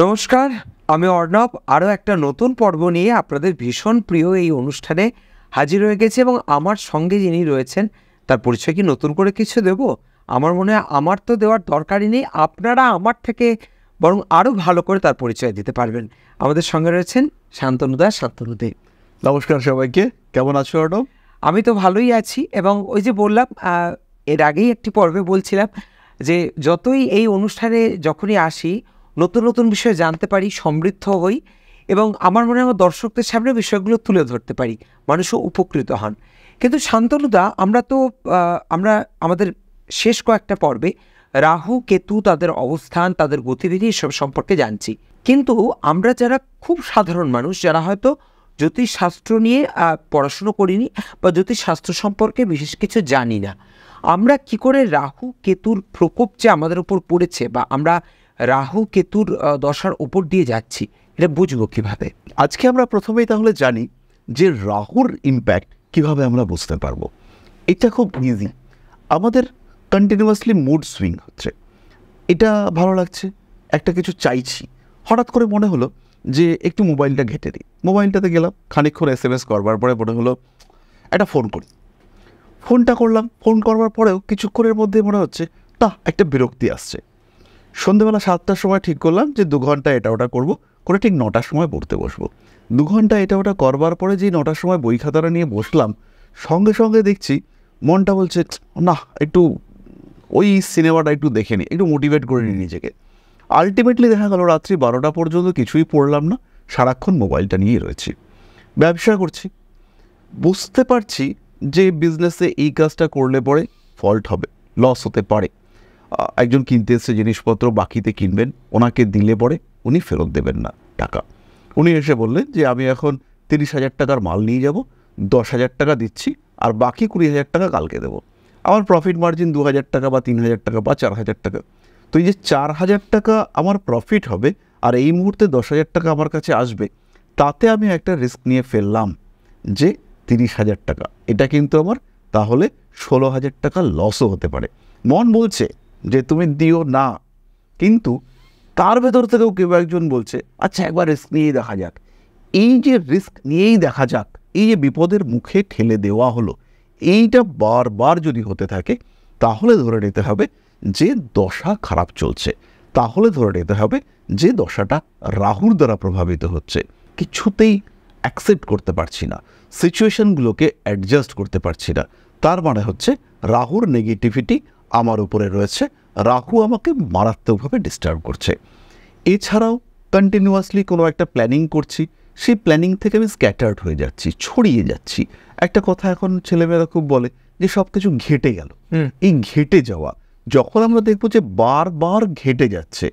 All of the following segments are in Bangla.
নমস্কার, আমি অর্ণব আরও একটা নতুন পর্ব নিয়ে আপনাদের ভীষণ প্রিয় এই অনুষ্ঠানে হাজির হয়ে গেছি এবং আমার সঙ্গে যিনি রয়েছেন তার পরিচয় কি নতুন করে কিছু দেব? আমার মনে হয় আমার তো দেওয়ার দরকারই নেই, আপনারা আমার থেকে বরং আরও ভালো করে তার পরিচয় দিতে পারবেন। আমাদের সঙ্গে রয়েছেন শান্তনুদা। নমস্কার সবাইকে, কেমন আছো অর্ণব? আমি তো ভালোই আছি এবং ওই যে বললাম এর আগেই একটি পর্বে বলছিলাম যে যতই এই অনুষ্ঠানে যখনই আসি নতুন নতুন বিষয় জানতে পারি, সমৃদ্ধ হই এবং আমার মনে হয় দর্শকদের সামনে বিষয়গুলো তুলে ধরতে পারি, মানুষও উপকৃত হন। কিন্তু শান্তনুদা, আমরা আমাদের শেষ কয়েকটা পর্বে রাহু কেতু তাদের অবস্থান, তাদের গতিবিধি এসব সম্পর্কে জানছি, কিন্তু আমরা যারা খুব সাধারণ মানুষ, যারা হয়তো জ্যোতিষশাস্ত্র নিয়ে পড়াশুনো করিনি বা জ্যোতিষশাস্ত্র সম্পর্কে বিশেষ কিছু জানি না, আমরা কি করে রাহু কেতুর প্রকোপ যে আমাদের উপর পড়েছে বা আমরা রাহু কেতুর দশার উপর দিয়ে যাচ্ছি, এটা বুঝবো কিভাবে? আজকে আমরা প্রথমেই তাহলে জানি যে রাহুর ইম্প্যাক্ট কিভাবে আমরা বুঝতে পারবো। এটা খুব ইজি। আমাদের কন্টিনিউয়াসলি মুড সুইং হচ্ছে, এটা ভালো লাগছে, একটা কিছু চাইছি, হঠাৎ করে মনে হলো যে একটু মোবাইলটা ঘেটে দিই। মোবাইলটাতে গেলাম, খানিকক্ষণ SMS করবার পরে মনে হলো একটা ফোন করি। ফোনটা করলাম, ফোন করবার পরেও কিছুক্ষণের মধ্যে মনে হচ্ছে একটা বিরক্তি আসছে। সন্ধ্যেবেলা 7টার সময় ঠিক করলাম যে 2 ঘন্টা এটা ওটা করবো, করে ঠিক 9টার সময় পড়তে বসবো। 2 ঘন্টা এটা ওটা করবার পরে যেই 9টার সময় বই খাতাটা নিয়ে বসলাম, সঙ্গে সঙ্গে দেখছি মনটা বলছে না, একটু ওই সিনেমাটা একটু দেখে নিই, একটু মোটিভেট করে নিই নিজেকে। আলটিমেটলি দেখা গেল রাত্রি 12টা পর্যন্ত কিছুই পড়লাম না, সারাক্ষণ মোবাইলটা নিয়েই রয়েছি। ব্যবসা করছি, বুঝতে পারছি যে বিজনেসে এই কাজটা করলে পরে ফল্ট হবে, লস হতে পারে। একজন কিনতে এসছে জিনিসপত্র, বাকিতে কিনবেন, ওনাকে দিলে পরে উনি ফেরত দেবেন না টাকা। উনি এসে বললেন যে আমি এখন 30,000 টাকার মাল নিয়ে যাব, 10,000 টাকা দিচ্ছি আর বাকি 20,000 টাকা কালকে দেবো। আমার প্রফিট মার্জিন 2,000 টাকা বা 3,000 টাকা বা 4,000 টাকা। তো এই যে 4,000 টাকা আমার প্রফিট হবে আর এই মুহূর্তে 10,000 টাকা আমার কাছে আসবে, তাতে আমি একটা রিস্ক নিয়ে ফেললাম যে 30,000 টাকা, এটা কিন্তু আমার তাহলে 16,000 টাকা লসও হতে পারে। মন বলছে যে তুমি দিও না, কিন্তু তার ভেতর থেকেও কেউ একজন বলছে আচ্ছা একবার রিস্ক নিয়েই দেখা যাক। এই যে রিস্ক নিয়েই দেখা যাক, এই যে বিপদের মুখে ঠেলে দেওয়া হলো, এইটা বারবার যদি হতে থাকে তাহলে ধরে নিতে হবে যে দশা খারাপ চলছে, তাহলে ধরে নিতে হবে যে দশাটা রাহুর দ্বারা প্রভাবিত হচ্ছে। কিছুতেই অ্যাকসেপ্ট করতে পারছি না, সিচুয়েশনগুলোকে অ্যাডজাস্ট করতে পারছি না, তার মানে হচ্ছে রাহুর নেগেটিভিটি আমার উপরে রয়েছে, রাহু আমাকে মারাত্মকভাবে ডিস্টার্ব করছে। এছাড়াও কন্টিনিউয়াসলি কোনো একটা প্ল্যানিং করছি, সেই প্ল্যানিং থেকে আমি স্ক্যাটার্ড হয়ে যাচ্ছি, ছড়িয়ে যাচ্ছি। একটা কথা এখন ছেলেমেয়েরা খুব বলে যে সব কিছু ঘেটে গেল। এই ঘেটে যাওয়া, যখন আমরা দেখবো যে বারবার ঘেটে যাচ্ছে,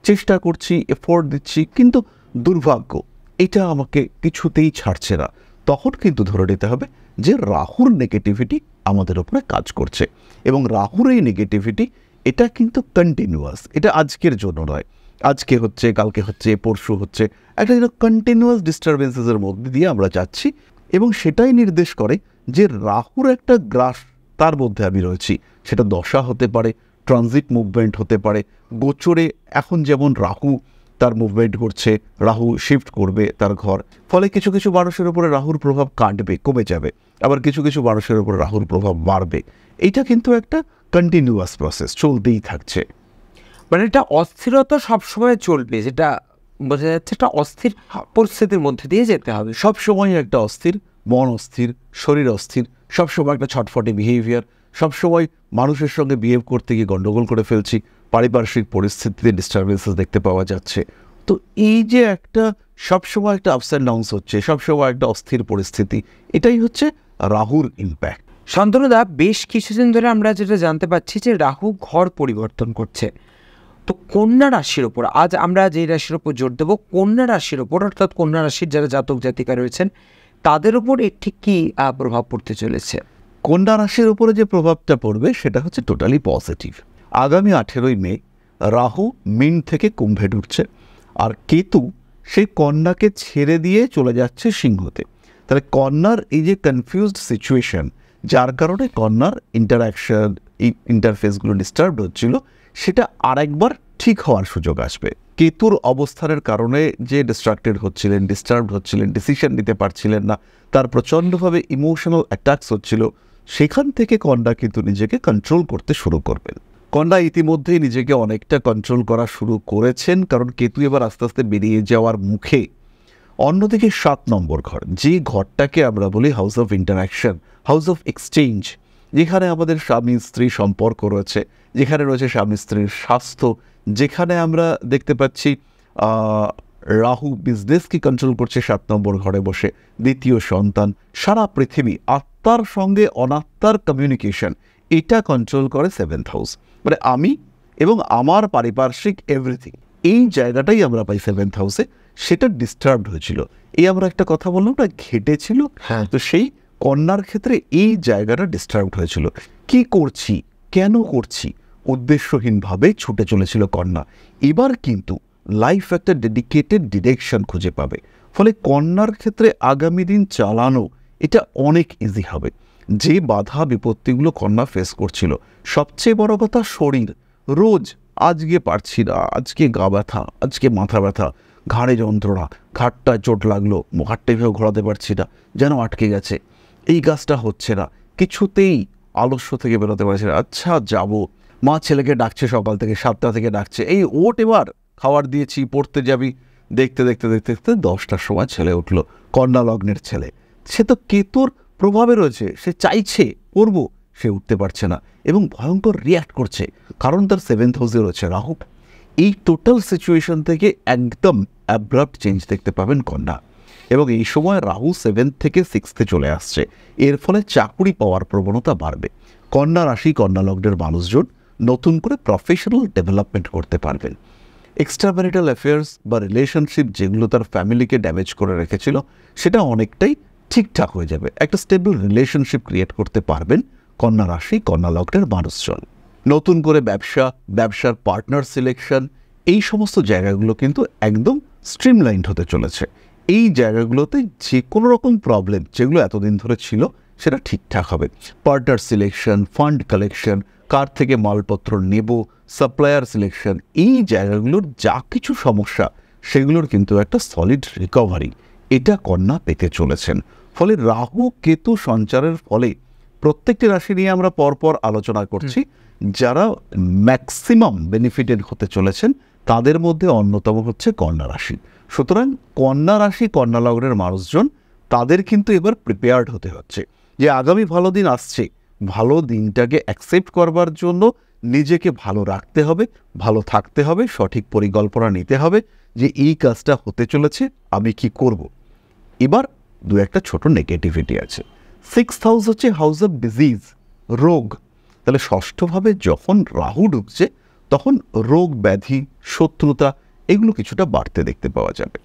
চেষ্টা করছি, এফোর্ট দিচ্ছি, কিন্তু দুর্ভাগ্য এটা আমাকে কিছুতেই ছাড়ছে না, তখন কিন্তু ধরে নিতে হবে যে রাহুর নেগেটিভিটি আমাদের উপরে কাজ করছে। এবং রাহুর এই নেগেটিভিটি এটা কিন্তু কন্টিনিউয়াস, এটা আজকের জন্য নয়, আজকে হচ্ছে, কালকে হচ্ছে, পরশু হচ্ছে, একটা যেন কন্টিনিউয়াস ডিস্টারবেন্সেসের মধ্যে দিয়ে আমরা যাচ্ছি। এবং সেটাই নির্দেশ করে যে রাহুর একটা গ্রাস তার মধ্যে আমি রয়েছি। সেটা দশা হতে পারে, ট্রানজিট মুভমেন্ট হতে পারে, গোচরে এখন যেমন রাহু তার মুভমেন্ট করছে, রাহু শিফট করবে তার ঘর, ফলে কিছু কিছু মানুষের উপরে রাহুর প্রভাব কাটবে, কমে যাবে, আবার কিছু কিছু মানুষের উপরে রাহুর প্রভাব বাড়বে। এটা কিন্তু একটা কন্টিনিউয়াস প্রসেস, চলতেই থাকছে। মানে এটা অস্থিরতা সবসময় চলবে, যেটা বোঝা যাচ্ছে একটা অস্থির পরিস্থিতির মধ্যে দিয়ে যেতে হবে। সবসময় একটা অস্থির মন, অস্থির শরীর, অস্থির সবসময় একটা ছটফটে বিহেভিয়ার, সবসময় মানুষের সঙ্গে বিহেভ করতে গিয়ে গণ্ডগোল করে ফেলছি, পারিপার্শ্বিক পরিস্থিতিতে ডিস্টারবেন্সেস দেখতে পাওয়া যাচ্ছে। তো এই যে একটা সবসময় একটা আপস অ্যান্ড ডাউনস হচ্ছে, সবসময় একটা অস্থির পরিস্থিতি, এটাই হচ্ছে রাহুর ইম্প্যাক্ট। শান্তনুদা, বেশ কিছুদিন ধরে আমরা যেটা জানতে পারছি যে রাহু ঘর পরিবর্তন করছে, তো কন্যা রাশির ওপর আজ আমরা যে রাশির ওপর জোর দেবো, কন্যা রাশির ওপর, অর্থাৎ কন্যা রাশির যারা জাতক জাতিকা রয়েছেন তাদের ওপর এর ঠিক কী প্রভাব পড়তে চলেছে? কন্যা রাশির উপরে যে প্রভাবটা পড়বে সেটা হচ্ছে টোটালি পজিটিভ। আগামী 18ই মে রাহু মীন থেকে কুম্ভে ঢুকছে, আর কেতু সেই কন্যাকে ছেড়ে দিয়ে চলে যাচ্ছে সিংহতে। তাহলে কন্যার এই যে কনফিউজড সিচুয়েশন, যার কারণে কন্যার ইন্টারফেসগুলো ডিস্টার্বড হচ্ছিল, সেটা আরেকবার ঠিক হওয়ার সুযোগ আসবে। কেতুর অবস্থানের কারণে যে ডিস্ট্রাক্টেড হচ্ছিলেন, ডিস্টার্বড হচ্ছিলেন, ডিসিশন নিতে পারছিলেন না, তার প্রচণ্ডভাবে ইমোশনাল অ্যাটাকস হচ্ছিল, সেখান থেকে কন্যা কিন্তু নিজেকে কন্ট্রোল করতে শুরু করবেন। কন্যা ইতিমধ্যেই নিজেকে অনেকটা কন্ট্রোল করা শুরু করেছেন, কারণ কেতু এবার আস্তে আস্তে বেরিয়ে যাওয়ার মুখে। অন্যদিকে 7 নম্বর ঘর, যে ঘরটাকে আমরা বলি house of interaction, house of exchange, যেখানে আমাদের স্বামী স্ত্রী সম্পর্ক রয়েছে, যেখানে রয়েছে স্বামী স্ত্রীর স্বাস্থ্য, যেখানে আমরা দেখতে পাচ্ছি রাহু বিজনেসকে কন্ট্রোল করছে 7 নম্বর ঘরে বসে, দ্বিতীয় সন্তান, সারা পৃথিবী, আত্মার সঙ্গে অনাত্মার কমিউনিকেশন, এটা কন্ট্রোল করে 7th হাউস। মানে আমি এবং আমার পারিপার্শ্বিক এভরিথিং, এই জায়গাটাই আমরা পাই 7th হাউসে। সেটা ডিস্টার্বড হয়েছিল, এই আমরা একটা কথা বললাম না, ঘেটেছিল। তো সেই কন্যার ক্ষেত্রে এই জায়গাটা ডিস্টার্বড হয়েছিল। কি করছি, কেন করছি, উদ্দেশ্যহীনভাবে ছুটে চলেছিল কন্যা। এবার কিন্তু লাইফ একটা ডেডিকেটেড ডিরেকশন খুঁজে পাবে, ফলে কন্যার ক্ষেত্রে আগামী দিন চালানো এটা অনেক ইজি হবে। যে বাধা বিপত্তিগুলো কন্যা ফেস করছিল, সবচেয়ে বড় কথা শরীর, রোজ আজকে পারছি না, আজকে গা ব্যথা, আজকে মাথা ব্যথা, ঘাড়ে যন্ত্রণা, ঘাটটায় চোট লাগলো, ঘাটটা এভাবে ঘোরাতে পারছি না, যেন আটকে গেছে, এই কাজটা হচ্ছে না, কিছুতেই আলস্য থেকে বেরোতে পারছি না। আচ্ছা যাব, মা ছেলেকে ডাকছে সকাল থেকে, 7টা থেকে ডাকছে, এই ওট এবার খাবার দিয়েছি, পড়তে যাবি। দেখতে দেখতে দেখতে দেখতে 10টার সময় ছেলে উঠলো, কন্যা লগ্নের ছেলে, সে তো কেতুর প্রভাবে রয়েছে, সে চাইছে পড়বো, সে উঠতে পারছে না এবং ভয়ঙ্কর রিয়াক্ট করছে, কারণ তার 7th হাউসে রয়েছে রাহু। এই টোটাল সিচুয়েশন থেকে একদম অ্যাব্রাপ্ট চেঞ্জ দেখতে পাবেন কন্যা। এবং এই সময় রাহু 7th থেকে 6th চলে আসছে, এর ফলে চাকুরি পাওয়ার প্রবণতা বাড়বে। কন্যা রাশি, কন্যা লগ্নের মানুষজন নতুন করে প্রফেশনাল ডেভেলপমেন্ট করতে পারবেন। এক্সট্রা ম্যারিটাল অ্যাফেয়ার্স বা রিলেশনশিপ যেগুলো তার ফ্যামিলিকে ড্যামেজ করে রেখেছিল, সেটা অনেকটাই ঠিকঠাক হয়ে যাবে। একটা স্টেবল রিলেশনশিপ ক্রিয়েট করতে পারবেন কন্যা রাশি, কন্যা লগ্নের মানুষজন। নতুন করে ব্যবসার পার্টনার সিলেকশন, এই সমস্ত জায়গাগুলো কিন্তু একদম স্ট্রিমলাইনড হতে চলেছে। এই জায়গাগুলোতে যে কোনো রকম প্রবলেম যেগুলো এতদিন ধরে ছিল, সেটা ঠিকঠাক হবে। পার্টনার সিলেকশন, ফান্ড কালেকশন, কার থেকে মালপত্র নেব, সাপ্লায়ার সিলেকশন, এই জায়গাগুলোর যা কিছু সমস্যা, সেগুলোর কিন্তু একটা সলিড রিকভারি এটা কন্যা পেতে চলেছেন। ফলে রাহু কেতু সঞ্চারের ফলে প্রত্যেকটি রাশি নিয়ে আমরা পরপর আলোচনা করছি, যারা ম্যাক্সিমাম বেনিফিটেড হতে চলেছেন তাদের মধ্যে অন্যতম হচ্ছে কন্যা রাশি। সুতরাং কন্যা রাশি, কন্যা লগ্নের মানুষজন, তাদের কিন্তু এবার প্রিপেয়ার্ড হতে হচ্ছে যে আগামী ভালো দিন আসছে, ভালো দিনটাকে অ্যাকসেপ্ট করবার জন্য নিজেকে ভালো রাখতে হবে, ভালো থাকতে হবে, সঠিক পরিকল্পনা নিতে হবে যে এই কাজটা হতে চলেছে, আমি কি করব। এবার দু একটা ছোট নেগেটিভিটি আছে। 6th হাউস হচ্ছে হাউস অফ ডিজিজ, রোগ। তাহলে ষষ্ঠভাবে যখন রাহু ঢুকছে, তখন রোগ ব্যাধি, শত্রুতা, এগুলো কিছুটা বাড়তে দেখতে পাওয়া যাবে।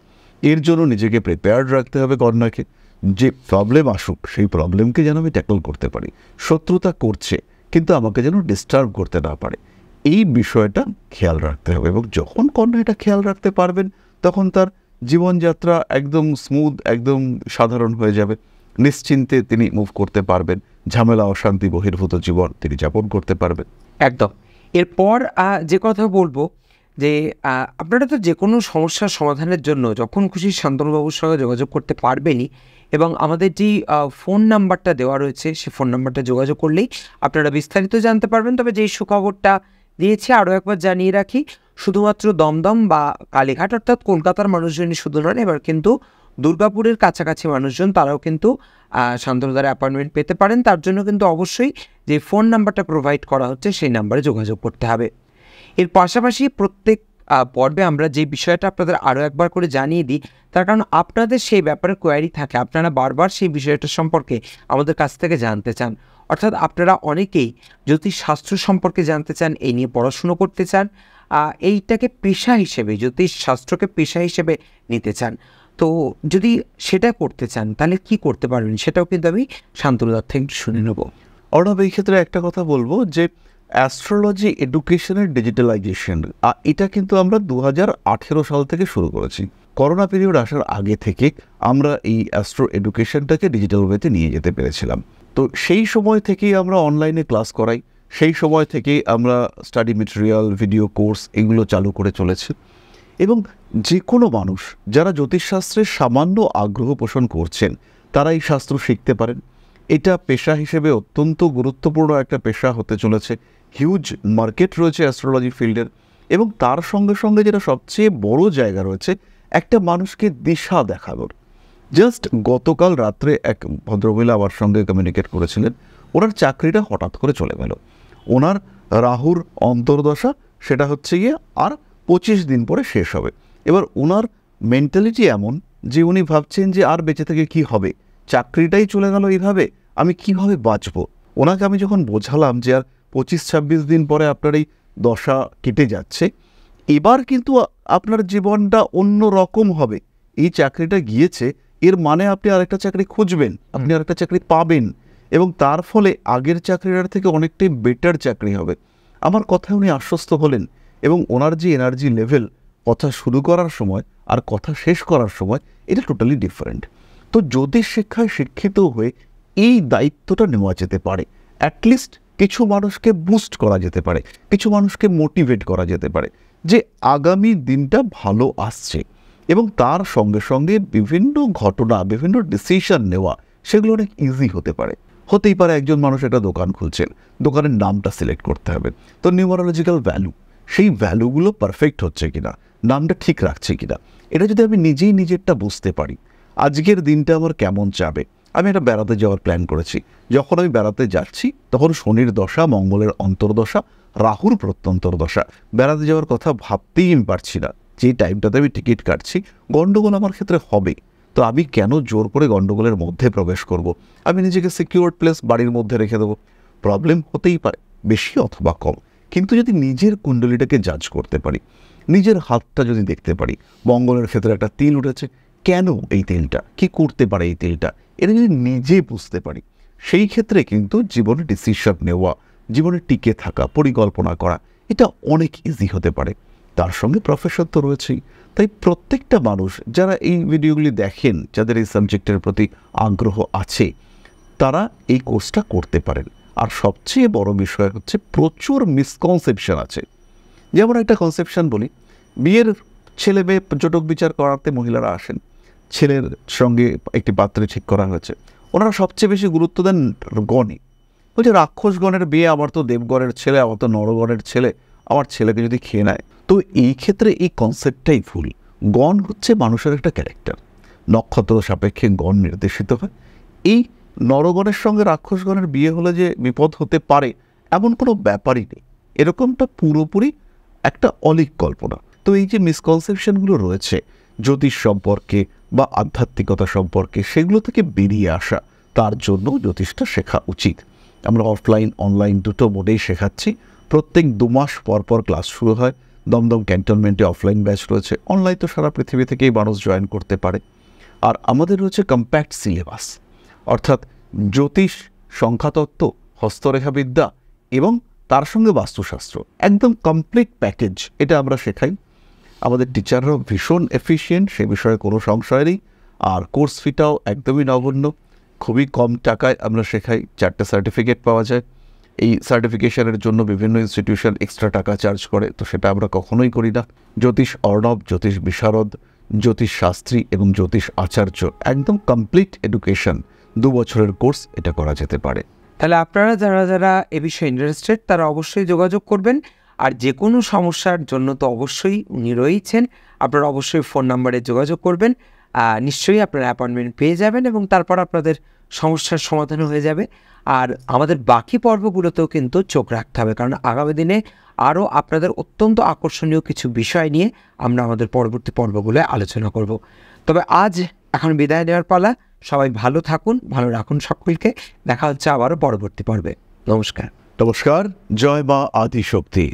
এর জন্য নিজেকে প্রিপেয়ার্ড রাখতে হবে কন্যাকে, যে প্রবলেম আসুক সেই প্রবলেমকে যেন আমি ট্যাকল করতে পারি। শত্রুতা করছে কিন্তু আমাকে যেন ডিস্টার্ব করতে না পারে, এই বিষয়টা খেয়াল রাখতে হবে। এবং যখন কন্যা এটা খেয়াল রাখতে পারবেন, তখন তার জীবনযাত্রা একদম স্মুথ, একদম সাধারণ হয়ে যাবে। নিশ্চিন্তে তিনি মুভ করতে পারবেন, ঝামেলা অশান্তি বহির্ভূত জীবন তিনি যাপন করতে পারবেন। একদম। এরপর যে কথা বলবো যে আপনারা তো যে কোনো সমস্যার সমাধানের জন্য যখন খুশি শান্তনুবাবুর সঙ্গে যোগাযোগ করতে পারবেনই, এবং আমাদের যেই ফোন নাম্বারটা দেওয়া রয়েছে, সেই ফোন নাম্বারটা যোগাযোগ করলেই আপনারা বিস্তারিত জানতে পারবেন। তবে যেই সুখবরটা দিয়েছি আরও একবার জানিয়ে রাখি, শুধুমাত্র দমদম বা কালীঘাট অর্থাৎ কলকাতার মানুষজনই শুধু নন, এবার কিন্তু দুর্গাপুরের কাছাকাছি মানুষজন তারাও কিন্তু শান্তনুদার অ্যাপয়েন্টমেন্ট পেতে পারেন। তার জন্য কিন্তু অবশ্যই যে ফোন নাম্বারটা প্রোভাইড করা হচ্ছে সেই নাম্বারে যোগাযোগ করতে হবে। এর পাশাপাশি প্রত্যেক পর্বে আমরা যে বিষয়টা আপনাদের আরও একবার করে জানিয়ে দিই, তার কারণ আপনাদের সেই ব্যাপারে কোয়ারি থাকে, আপনারা বারবার সেই বিষয়টা সম্পর্কে আমাদের কাছ থেকে জানতে চান। অর্থাৎ আপনারা অনেকেই জ্যোতিষশাস্ত্র সম্পর্কে জানতে চান, এই নিয়ে পড়াশুনো করতে চান, এইটাকে পেশা হিসেবে, জ্যোতিষশাস্ত্রকে পেশা হিসেবে নিতে চান। তো যদি সেটা করতে চান তাহলে কি করতে পারবেন, সেটাও কিন্তু আমি শান্তনুদার থেকে শুনে নেব। অর্ণব, এই ক্ষেত্রে একটা কথা বলবো যে অ্যাস্ট্রোলজি এডুকেশনের ডিজিটালাইজেশন, এটা কিন্তু আমরা 2018 সাল থেকে শুরু করেছি। করোনা পিরিয়ড আসার আগে থেকে আমরা এই অ্যাস্ট্রো এডুকেশনটাকে ডিজিটাল ওয়েতে নিয়ে যেতে পেরেছিলাম। তো সেই সময় থেকেই আমরা অনলাইনে ক্লাস করাই, সেই সময় থেকেই আমরা স্টাডি মেটেরিয়াল, ভিডিও কোর্স এগুলো চালু করে চলেছি। এবং যে কোনো মানুষ যারা জ্যোতিষশাস্ত্রে সামান্য আগ্রহ পোষণ করছেন তারা এই শাস্ত্র শিখতে পারেন। এটা পেশা হিসেবে অত্যন্ত গুরুত্বপূর্ণ একটা পেশা হতে চলেছে। হিউজ মার্কেট রয়েছে অ্যাস্ট্রোলজি ফিল্ডের, এবং তার সঙ্গে সঙ্গে যেটা সবচেয়ে বড় জায়গা রয়েছে একটা মানুষকে দিশা দেখানোর। জাস্ট গতকাল রাত্রে এক ভদ্রমহিলা আমার সঙ্গে কমিউনিকেট করেছিলেন, ওনার চাকরিটা হঠাৎ করে চলে গেল। ওনার রাহুর অন্তর্দশা, সেটা হচ্ছে গিয়ে আর 25 দিন পরে শেষ হবে। এবার ওনার মেন্টালিটি এমন যে উনি ভাবছেন যে আর বেঁচে থেকে কি হবে, চাকরিটাই চলে গেল এইভাবে, আমি কিভাবে বাঁচবো। ওনাকে আমি যখন বোঝালাম যে আর 25-26 দিন পরে আপনার এই দশা কেটে যাচ্ছে, এবার কিন্তু আপনার জীবনটা অন্য রকম হবে। এই চাকরিটা গিয়েছে, এর মানে আপনি আরেকটা চাকরি খুঁজবেন, আপনি আরেকটা চাকরি পাবেন, এবং তার ফলে আগের চাকরিটার থেকে অনেকটাই বেটার চাকরি হবে। আমার কথায় উনি আশ্বস্ত হলেন, এবং ওনার যে এনার্জি লেভেল কথা শুরু করার সময় আর কথা শেষ করার সময় এটা টোটালি ডিফারেন্ট। তো জ্যোতিষ শিক্ষায় শিক্ষিত হয়ে এই দায়িত্বটা নেওয়া যেতে পারে। অ্যাটলিস্ট কিছু মানুষকে বুস্ট করা যেতে পারে, কিছু মানুষকে মোটিভেট করা যেতে পারে যে আগামী দিনটা ভালো আসছে, এবং তার সঙ্গে সঙ্গে বিভিন্ন ঘটনা, বিভিন্ন ডিসিশন নেওয়া সেগুলো অনেক ইজি হতে পারে। হতেই পারে একজন মানুষ একটা দোকান খুলছেন, দোকানের নামটা সিলেক্ট করতে হবে, তো নিউমারোলজিক্যাল ভ্যালু, সেই ভ্যালুগুলো পারফেক্ট হচ্ছে কিনা, নামটা ঠিক রাখছে কিনা, এটা যদি আমি নিজেই নিজেরটা বুঝতে পারি, আজকের দিনটা আমার কেমন যাবে। আমি একটা বেড়াতে যাওয়ার প্ল্যান করেছি, যখন আমি বেড়াতে যাচ্ছি তখন শনির দশা, মঙ্গলের অন্তর্দশা, রাহুর প্রত্যন্তর দশা, বেড়াতে যাওয়ার কথা ভাবতেই আমি পারছি না। যে টাইমটাতে আমি টিকিট কাটছি, গণ্ডগোল আমার ক্ষেত্রে হবে, তো আমি কেন জোর করে গণ্ডগোলের মধ্যে প্রবেশ করব? আমি নিজেকে সিকিউরড প্লেস বাড়ির মধ্যে রেখে দেবো। প্রবলেম হতেই পারে, বেশি অথবা কম, কিন্তু যদি নিজের কুণ্ডলিটাকে জাজ করতে পারি, নিজের হাতটা যদি দেখতে পারি, মঙ্গলের ক্ষেত্রে একটা তিল উঠেছে, কেন এই তিলটা, কি করতে পারে এই তিলটা, এটা যদি নিজে বুঝতে পারি, সেই ক্ষেত্রে কিন্তু জীবনে ডিসিশন নেওয়া, জীবনে টিকে থাকা, পরিকল্পনা করা, এটা অনেক ইজি হতে পারে। তার সঙ্গে প্রফেশন তো রয়েছেই। তাই প্রত্যেকটা মানুষ যারা এই ভিডিওগুলি দেখেন, যাদের এই সাবজেক্টের প্রতি আগ্রহ আছে, তারা এই কোর্সটা করতে পারেন। আর সবচেয়ে বড় বিষয় হচ্ছে প্রচুর মিসকনসেপশন আছে। যেমন একটা কনসেপশন বলি, বিয়ের ছেলে মেয়ে জটক বিচার করাতে মহিলারা আসেন, ছেলের সঙ্গে একটি পাত্রে ঠিক করা হয়েছে, ওনারা সবচেয়ে বেশি গুরুত্ব দেন গণে। বলছে রাক্ষসগণের বিয়ে, আমার তো দেবগণের ছেলে, আমার তো নরগণের ছেলে, আমার ছেলেকে যদি খেয়ে নেয়। তো এই ক্ষেত্রে এই কনসেপ্টটাই ভুল। গণ হচ্ছে মানুষের একটা ক্যারেক্টার, নক্ষত্র সাপেক্ষে গণ নির্দেশিত হয়। এই নরগণের সঙ্গে রাক্ষসগণের বিয়ে হলে যে বিপদ হতে পারে এমন কোনো ব্যাপারই নেই, এরকমটা পুরোপুরি একটা অলীক কল্পনা। তো এই যে মিসকনসেপশনগুলো রয়েছে জ্যোতিষ সম্পর্কে বা আধ্যাত্মিকতা সম্পর্কে, সেগুলো থেকে বেরিয়ে আসা, তার জন্য জ্যোতিষটা শেখা উচিত। আমরা অফলাইন অনলাইন দুটো মোডেই শেখাচ্ছি। প্রত্যেক 2 মাস পর পর ক্লাস শুরু হয়। দমদম ক্যান্টনমেন্টে অফলাইন ব্যাচ রয়েছে, অনলাইন তো সারা পৃথিবী থেকেই মানুষ জয়েন করতে পারে। আর আমাদের রয়েছে কম্প্যাক্ট সিলেবাস, অর্থাৎ জ্যোতিষ, সংখ্যাতত্ত্ব, হস্তরেখাবিদ্যা এবং তার সঙ্গে বাস্তুশাস্ত্র, একদম কমপ্লিট প্যাকেজ এটা আমরা শেখাই। আমাদের টিচাররাও ভীষণ এফিশিয়েন্ট, সে বিষয়ে কোনো সংশয় নেই। আর কোর্স ফিটাও একদমই নগণ্য, খুবই কম টাকায় আমরা শেখাই। 4টে সার্টিফিকেট পাওয়া যায়। এই সার্টিফিকেশনের জন্য বিভিন্ন ইনস্টিটিউশন এক্সট্রা টাকা চার্জ করে, তো সেটা আমরা কখনোই করি না। জ্যোতিষ অর্ণব, জ্যোতিষ বিশারদ, জ্যোতিষ শাস্ত্রী এবং জ্যোতিষ আচার্য, একদম কমপ্লিট এডুকেশন, 2 বছরের কোর্স এটা করা যেতে পারে। তাহলে আপনারা যারা যারা এ বিষয়ে ইন্টারেস্টেড তারা অবশ্যই যোগাযোগ করবেন। আর যে কোনো সমস্যার জন্য তো অবশ্যই উনি রয়েছেন, আপনারা অবশ্যই ফোন নাম্বারে যোগাযোগ করবেন। নিশ্চয়ই আপনারা অ্যাপয়েন্টমেন্ট পেয়ে যাবেন এবং তারপর আপনাদের সমস্যার সমাধান হয়ে যাবে। আর আমাদের বাকি পর্বগুলোতেও কিন্তু চোখ রাখতে হবে, কারণ আগামী দিনে আরও আপনাদের অত্যন্ত আকর্ষণীয় কিছু বিষয় নিয়ে আমরা আমাদের পরবর্তী পর্বগুলোয় আলোচনা করব। তবে আজ এখন বিদায় নেওয়ার পালা। সবাই ভালো থাকুন, ভালো রাখুন সকলকে। দেখা হচ্ছে আবারও পরবর্তী পর্বে। নমস্কার। নমস্কার। জয় মা আদিশক্তি।